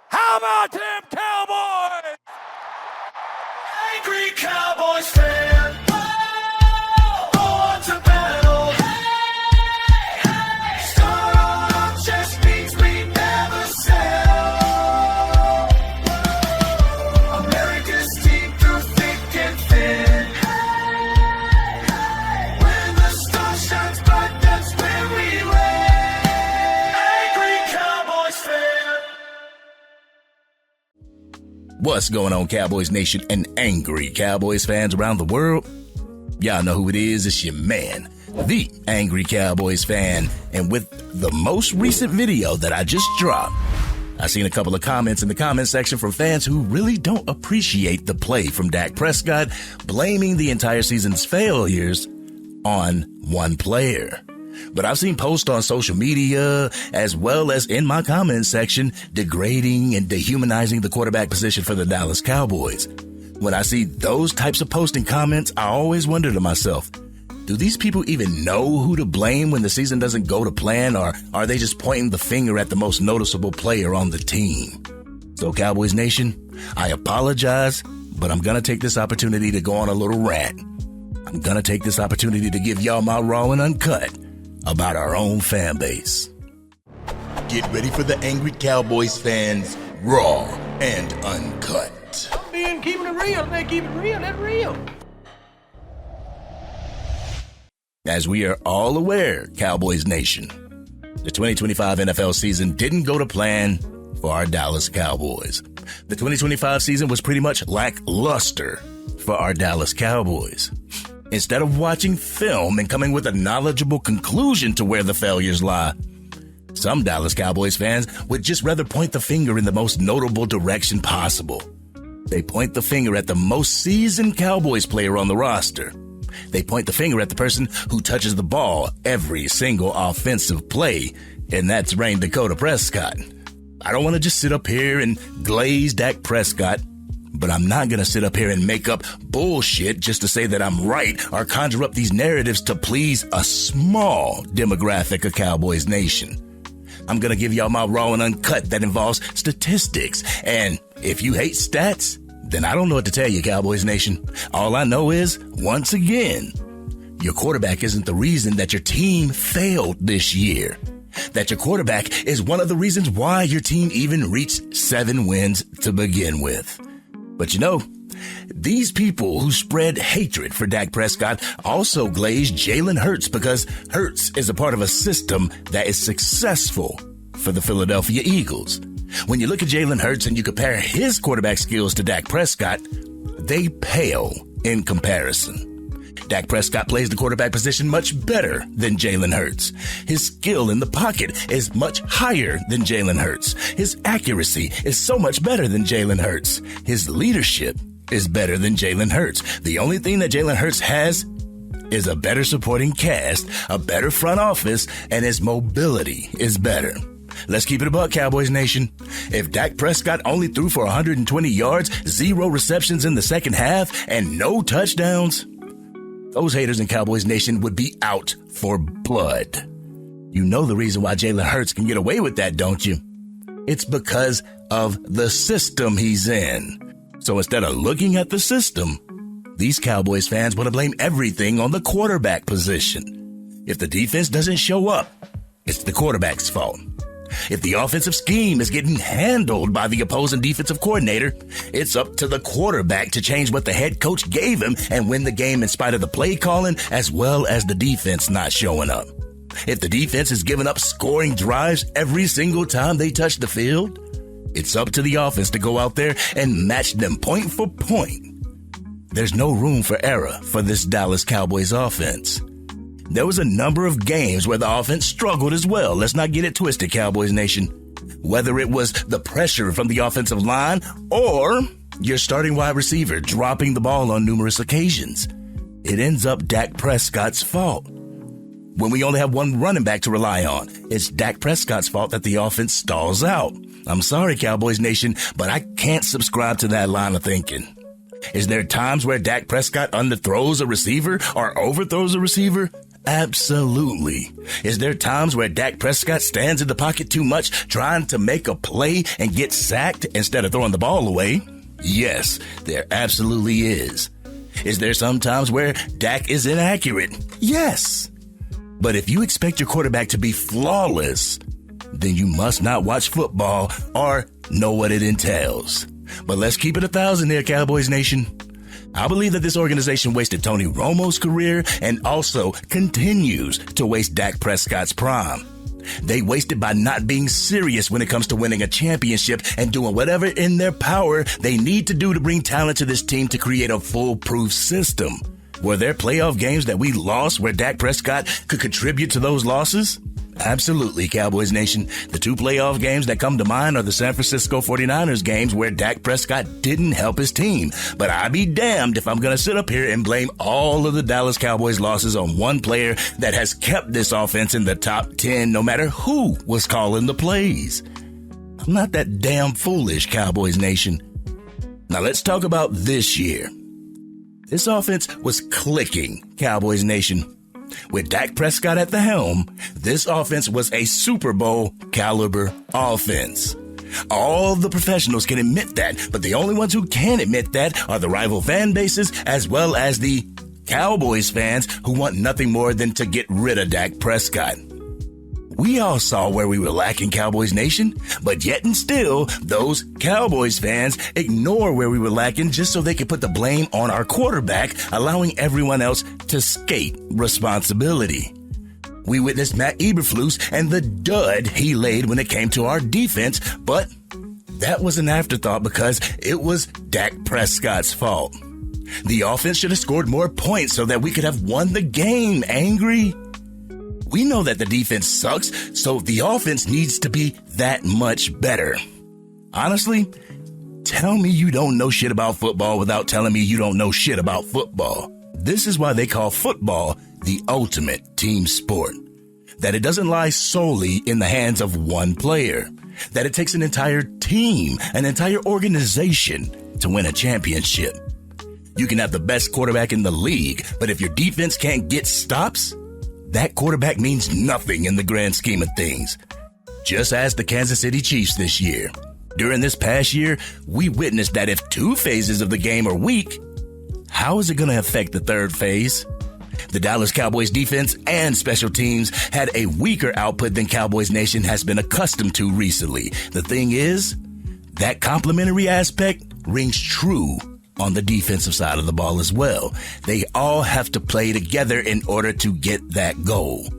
How about them Cowboys? Angry Cowboys Fan. Born to battle. Star on our chest means we never sell. America's team through thick and thin. When the star shines bright, that's when we win. Angry Cowboys Fan. What's going on, Cowboys Nation and Angry Cowboys fans around the world? Y'all know who it is. It's your man, the Angry Cowboys Fan. And with the most recent video that I just dropped, I seen a couple of comments in the comment section from fans who really don't appreciate the play from Dak Prescott, blaming the entire season's failures on one player. But I've seen posts on social media, as well as in my comment section, degrading and dehumanizing the quarterback position for the Dallas Cowboys. When I see those types of posts and comments, I always wonder to myself, do these people even know who to blame when the season doesn't go to plan, or are they just pointing the finger at the most noticeable player on the team? So, Cowboys Nation, I apologize, but I'm going to take this opportunity to go on a little rant. I'm going to take this opportunity to give y'all my raw and uncut about our own fan base. Get ready for the Angry Cowboys fans, raw and uncut. Keeping it real, man. Keep it real. That's real. As we are all aware, Cowboys Nation, the 2025 NFL season didn't go to plan for our Dallas Cowboys. The 2025 season was pretty much lackluster for our Dallas Cowboys. Instead of watching film and coming with a knowledgeable conclusion to where the failures lie, some Dallas Cowboys fans would just rather point the finger in the most notable direction possible. They point the finger at the most seasoned Cowboys player on the roster. They point the finger at the person who touches the ball every single offensive play, and that's Dak Prescott. I don't want to just sit up here and glaze Dak Prescott, but I'm not going to sit up here and make up bullshit just to say that I'm right or conjure up these narratives to please a small demographic of Cowboys Nation. I'm going to give y'all my raw and uncut that involves statistics. And if you hate stats, then I don't know what to tell you, Cowboys Nation. All I know is, once again, your quarterback isn't the reason that your team failed this year. That your quarterback is one of the reasons why your team even reached 7 wins to begin with. But you know, these people who spread hatred for Dak Prescott also glaze Jalen Hurts because Hurts is a part of a system that is successful for the Philadelphia Eagles. When you look at Jalen Hurts and you compare his quarterback skills to Dak Prescott, they pale in comparison. Dak Prescott plays the quarterback position much better than Jalen Hurts. His skill in the pocket is much higher than Jalen Hurts. His accuracy is so much better than Jalen Hurts. His leadership is better than Jalen Hurts. The only thing that Jalen Hurts has is a better supporting cast, a better front office, and his mobility is better. Let's keep it a buck, Cowboys Nation. If Dak Prescott only threw for 120 yards, 0 receptions in the second half, and no touchdowns, those haters in Cowboys Nation would be out for blood. You know the reason why Jalen Hurts can get away with that, don't you? It's because of the system he's in. So instead of looking at the system, these Cowboys fans want to blame everything on the quarterback position. If the defense doesn't show up, it's the quarterback's fault. If the offensive scheme is getting handled by the opposing defensive coordinator, it's up to the quarterback to change what the head coach gave him and win the game in spite of the play calling as well as the defense not showing up. If the defense is giving up scoring drives every single time they touch the field, it's up to the offense to go out there and match them point for point. There's no room for error for this Dallas Cowboys offense. There was a number of games where the offense struggled as well. Let's not get it twisted, Cowboys Nation. Whether it was the pressure from the offensive line or your starting wide receiver dropping the ball on numerous occasions, it ends up Dak Prescott's fault. When we only have one running back to rely on, it's Dak Prescott's fault that the offense stalls out. I'm sorry, Cowboys Nation, but I can't subscribe to that line of thinking. Is there times where Dak Prescott underthrows a receiver or overthrows a receiver? Absolutely. Is there times where Dak Prescott stands in the pocket too much, trying to make a play and get sacked instead of throwing the ball away? Yes, there absolutely is. Is there some times where Dak is inaccurate? Yes. But if you expect your quarterback to be flawless, then you must not watch football or know what it entails. But let's keep it 1,000 here, Cowboys Nation. I believe that this organization wasted Tony Romo's career and also continues to waste Dak Prescott's prime. They wasted by not being serious when it comes to winning a championship and doing whatever in their power they need to do to bring talent to this team to create a foolproof system. Were there playoff games that we lost where Dak Prescott could contribute to those losses? Absolutely, Cowboys Nation. The 2 playoff games that come to mind are the San Francisco 49ers games where Dak Prescott didn't help his team. But I'd be damned if I'm going to sit up here and blame all of the Dallas Cowboys losses on one player that has kept this offense in the top 10 no matter who was calling the plays. I'm not that damn foolish, Cowboys Nation. Now let's talk about this year. This offense was clicking, Cowboys Nation. With Dak Prescott at the helm, this offense was a Super Bowl caliber offense. All the professionals can admit that, but the only ones who can admit that are the rival fan bases as well as the Cowboys fans who want nothing more than to get rid of Dak Prescott. We all saw where we were lacking, Cowboys Nation, but yet and still, those Cowboys fans ignore where we were lacking just so they could put the blame on our quarterback, allowing everyone else to skate responsibility. We witnessed Matt Eberflus and the dud he laid when it came to our defense, but that was an afterthought because it was Dak Prescott's fault. The offense should have scored more points so that we could have won the game, Angry. We know that the defense sucks, so the offense needs to be that much better. Honestly, tell me you don't know shit about football without telling me you don't know shit about football. This is why they call football the ultimate team sport. That it doesn't lie solely in the hands of one player. That it takes an entire team, an entire organization to win a championship. You can have the best quarterback in the league, but if your defense can't get stops, that quarterback means nothing in the grand scheme of things. Just as the Kansas City Chiefs this year. During this past year, we witnessed that if 2 phases of the game are weak, how is it going to affect the 3rd phase? The Dallas Cowboys defense and special teams had a weaker output than Cowboys Nation has been accustomed to recently. The thing is, that complementary aspect rings true on the defensive side of the ball as well. They all have to play together in order to get that goal.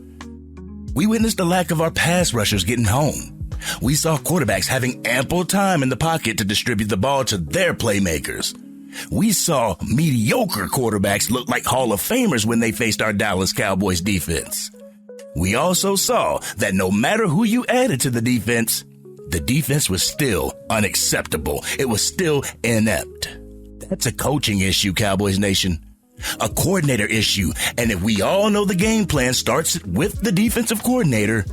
We witnessed the lack of our pass rushers getting home. We saw quarterbacks having ample time in the pocket to distribute the ball to their playmakers. We saw mediocre quarterbacks look like Hall of Famers when they faced our Dallas Cowboys defense. We also saw that no matter who you added to the defense was still unacceptable. It was still inept. That's a coaching issue, Cowboys Nation. A coordinator issue. And if we all know the game plan starts with the defensive coordinator,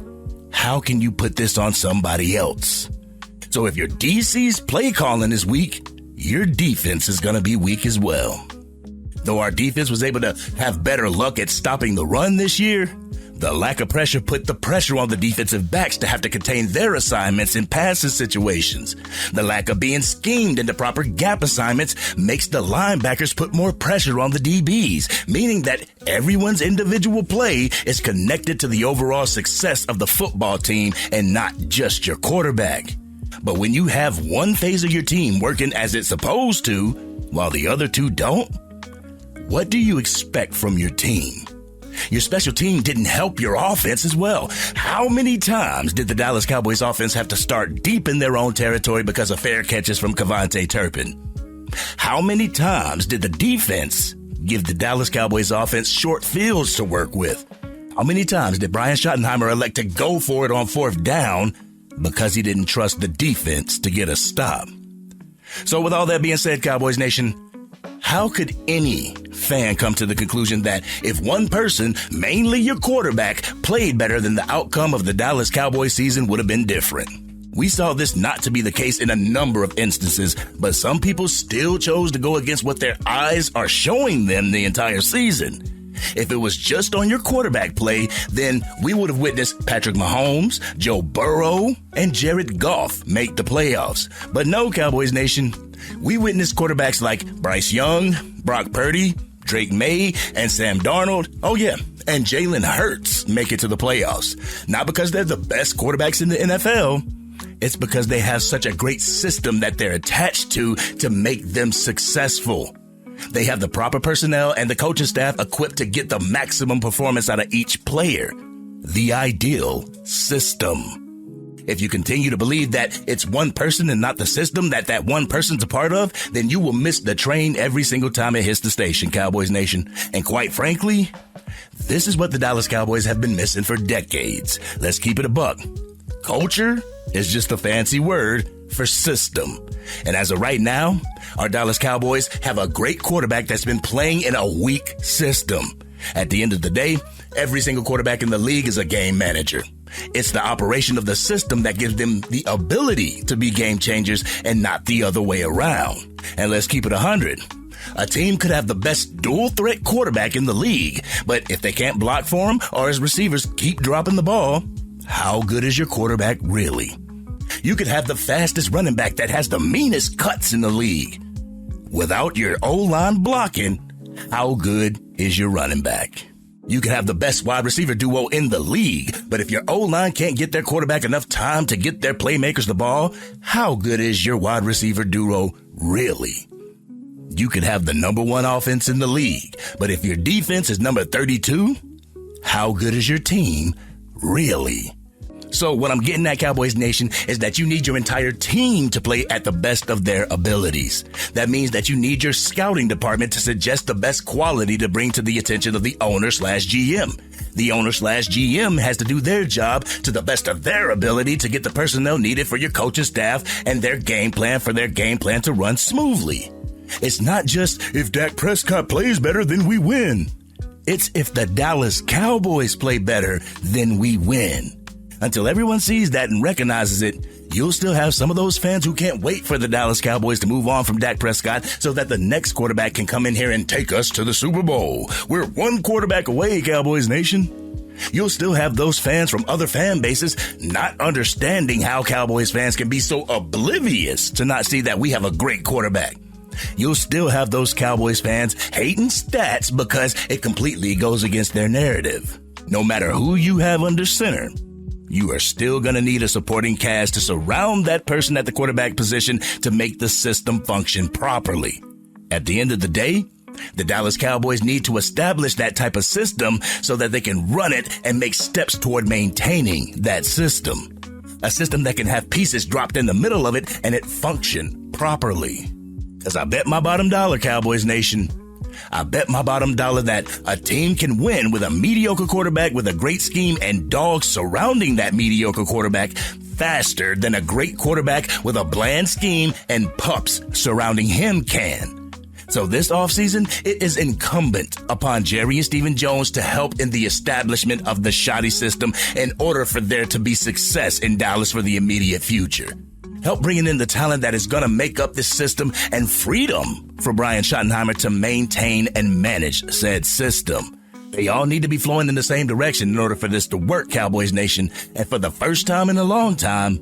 how can you put this on somebody else? So if your DC's play calling is weak, your defense is going to be weak as well. Though our defense was able to have better luck at stopping the run this year, the lack of pressure put the pressure on the defensive backs to have to contain their assignments in passing situations. The lack of being schemed into proper gap assignments makes the linebackers put more pressure on the DBs, meaning that everyone's individual play is connected to the overall success of the football team and not just your quarterback. But when you have one phase of your team working as it's supposed to, while the other 2 don't, what do you expect from your team? Your special team didn't help your offense as well. How many times did the Dallas Cowboys offense have to start deep in their own territory because of fair catches from Kevontae Turpin? How many times did the defense give the Dallas Cowboys offense short fields to work with? How many times did Brian Schottenheimer elect to go for it on 4th down because he didn't trust the defense to get a stop? So with all that being said, Cowboys Nation, how could any fan come to the conclusion that if one person, mainly your quarterback, played better, then the outcome of the Dallas Cowboys season would have been different? We saw this not to be the case in a number of instances, but some people still chose to go against what their eyes are showing them the entire season. If it was just on your quarterback play, then we would have witnessed Patrick Mahomes, Joe Burrow, and Jared Goff make the playoffs. But no, Cowboys Nation, we witnessed quarterbacks like Bryce Young, Brock Purdy, Drake May, and Sam Darnold. Oh yeah, and Jalen Hurts make it to the playoffs. Not because they're the best quarterbacks in the NFL. It's because they have such a great system that they're attached to make them successful. They have the proper personnel and the coaching staff equipped to get the maximum performance out of each player. The ideal system. If you continue to believe that it's one person and not the system that one person's a part of, then you will miss the train every single time it hits the station, Cowboys Nation. And quite frankly, this is what the Dallas Cowboys have been missing for decades. Let's keep it a buck. Culture is just a fancy word for system. And as of right now, our Dallas Cowboys have a great quarterback that's been playing in a weak system. At the end of the day, every single quarterback in the league is a game manager. It's the operation of the system that gives them the ability to be game changers and not the other way around. And let's keep it 100. A team could have the best dual threat quarterback in the league, but if they can't block for him or his receivers keep dropping the ball, how good is your quarterback really? You could have the fastest running back that has the meanest cuts in the league. Without your O-line blocking, how good is your running back? You could have the best wide receiver duo in the league, but if your O-line can't get their quarterback enough time to get their playmakers the ball, how good is your wide receiver duo really? You could have the number one offense in the league, but if your defense is number 32, how good is your team really? So what I'm getting at, Cowboys Nation, is that you need your entire team to play at the best of their abilities. That means that you need your scouting department to suggest the best quality to bring to the attention of the owner/GM. The owner/GM has to do their job to the best of their ability to get the personnel needed for your coaching staff and their game plan for their game plan to run smoothly. It's not just if Dak Prescott plays better, then we win. It's if the Dallas Cowboys play better, then we win. Until everyone sees that and recognizes it, you'll still have some of those fans who can't wait for the Dallas Cowboys to move on from Dak Prescott so that the next quarterback can come in here and take us to the Super Bowl. We're one quarterback away, Cowboys Nation. You'll still have those fans from other fan bases not understanding how Cowboys fans can be so oblivious to not see that we have a great quarterback. You'll still have those Cowboys fans hating stats because it completely goes against their narrative. No matter who you have under center, you are still going to need a supporting cast to surround that person at the quarterback position to make the system function properly. At the end of the day, the Dallas Cowboys need to establish that type of system so that they can run it and make steps toward maintaining that system. A system that can have pieces dropped in the middle of it and it function properly. Because I bet my bottom dollar, Cowboys Nation, I bet my bottom dollar that a team can win with a mediocre quarterback with a great scheme and dogs surrounding that mediocre quarterback faster than a great quarterback with a bland scheme and pups surrounding him can. So this offseason, it is incumbent upon Jerry and Stephen Jones to help in the establishment of the shoddy system in order for there to be success in Dallas for the immediate future. Help bringing in the talent that is going to make up this system and freedom for Brian Schottenheimer to maintain and manage said system. They all need to be flowing in the same direction in order for this to work, Cowboys Nation. And for the first time in a long time,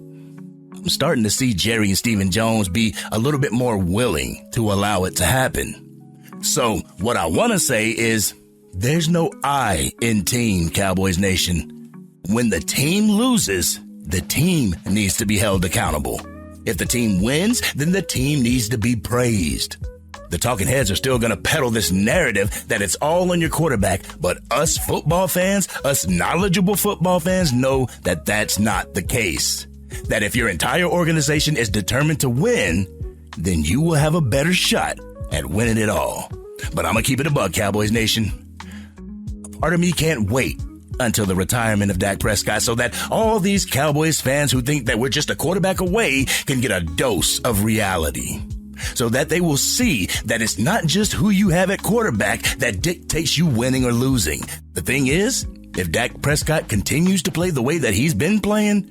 I'm starting to see Jerry and Stephen Jones be a little bit more willing to allow it to happen. So what I want to say is there's no I in team, Cowboys Nation. When the team loses, the team needs to be held accountable. If the team wins, then the team needs to be praised. The talking heads are still going to peddle this narrative that it's all on your quarterback, but us football fans, us knowledgeable football fans know that that's not the case. That if your entire organization is determined to win, then you will have a better shot at winning it all. But I'm going to keep it a buck, Cowboys Nation. Part of me can't wait until the retirement of Dak Prescott so that all these Cowboys fans who think that we're just a quarterback away can get a dose of reality. So that they will see that it's not just who you have at quarterback that dictates you winning or losing. The thing is, if Dak Prescott continues to play the way that he's been playing,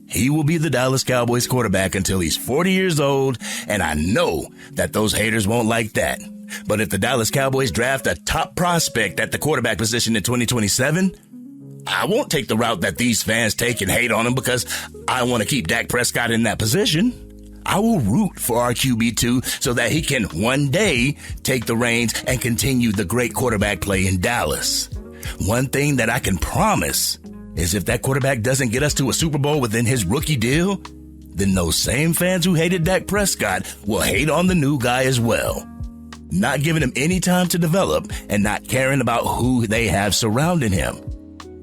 he will be the Dallas Cowboys quarterback until he's 40 years old, and I know that those haters won't like that. But if the Dallas Cowboys draft a top prospect at the quarterback position in 2027, I won't take the route that these fans take and hate on him because I want to keep Dak Prescott in that position. I will root for our QB2 so that he can one day take the reins and continue the great quarterback play in Dallas. One thing that I can promise is if that quarterback doesn't get us to a Super Bowl within his rookie deal, then those same fans who hated Dak Prescott will hate on the new guy as well. Not giving him any time to develop and not caring about who they have surrounding him.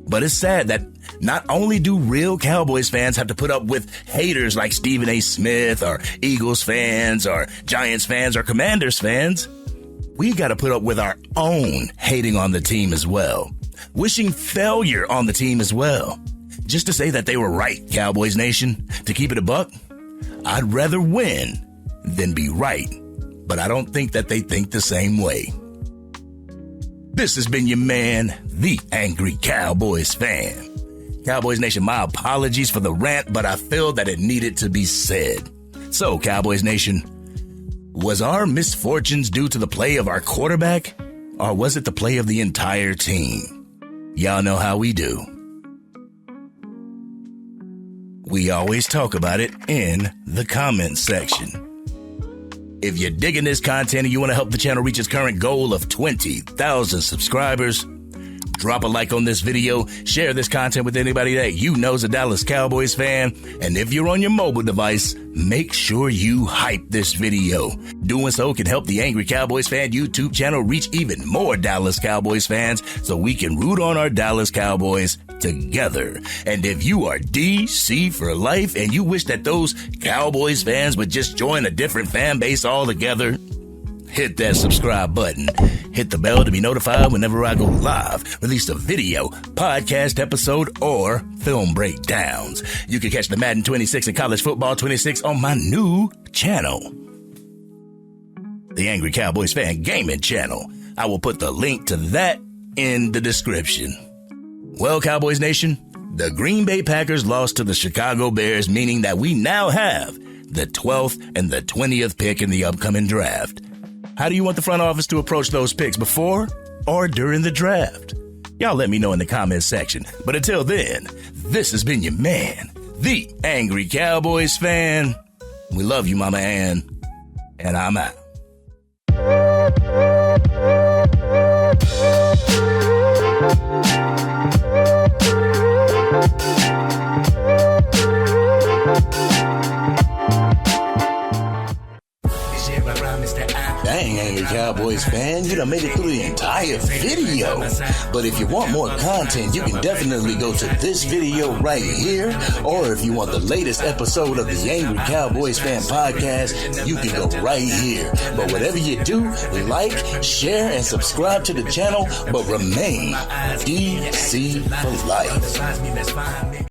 But it's sad that not only do real Cowboys fans have to put up with haters like Stephen A. Smith or Eagles fans or Giants fans or Commanders fans, we got to put up with our own hating on the team as well. Wishing failure on the team as well. Just to say that they were right, Cowboys Nation. To keep it a buck, I'd rather win than be right. But I don't think that they think the same way. This has been your man, the Angry Cowboys Fan. Cowboys Nation, my apologies for the rant, but I feel that it needed to be said. So, Cowboys Nation, was our misfortunes due to the play of our quarterback, or was it the play of the entire team? Y'all know how we do. We always talk about it in the comments section. If you're digging this content and you want to help the channel reach its current goal of 20,000 subscribers, drop a like on this video, share this content with anybody that you know is a Dallas Cowboys fan, and if you're on your mobile device, make sure you hype this video. Doing so can help the Angry Cowboys Fan YouTube channel reach even more Dallas Cowboys fans so we can root on our Dallas Cowboys together. And if you are DC for life and you wish that those Cowboys fans would just join a different fan base altogether, hit that subscribe button. Hit the bell to be notified whenever I go live, release a video, podcast episode, or film breakdowns. You can catch the Madden 26 and College Football 26 on my new channel, the Angry Cowboys Fan Gaming channel. I will put the link to that in the description. Well, Cowboys Nation, the Green Bay Packers lost to the Chicago Bears, meaning that we now have the 12th and the 20th pick in the upcoming draft. How do you want the front office to approach those picks, before or during the draft? Y'all let me know in the comments section. But until then, this has been your man, the Angry Cowboys Fan. We love you, Mama Ann, and I'm out. Dang, Angry Cowboys Fan, you done made it through the entire video. But if you want more content, you can definitely go to this video right here. Or if you want the latest episode of the Angry Cowboys Fan podcast, you can go right here. But whatever you do, like, share, and subscribe to the channel, but remain DC for life.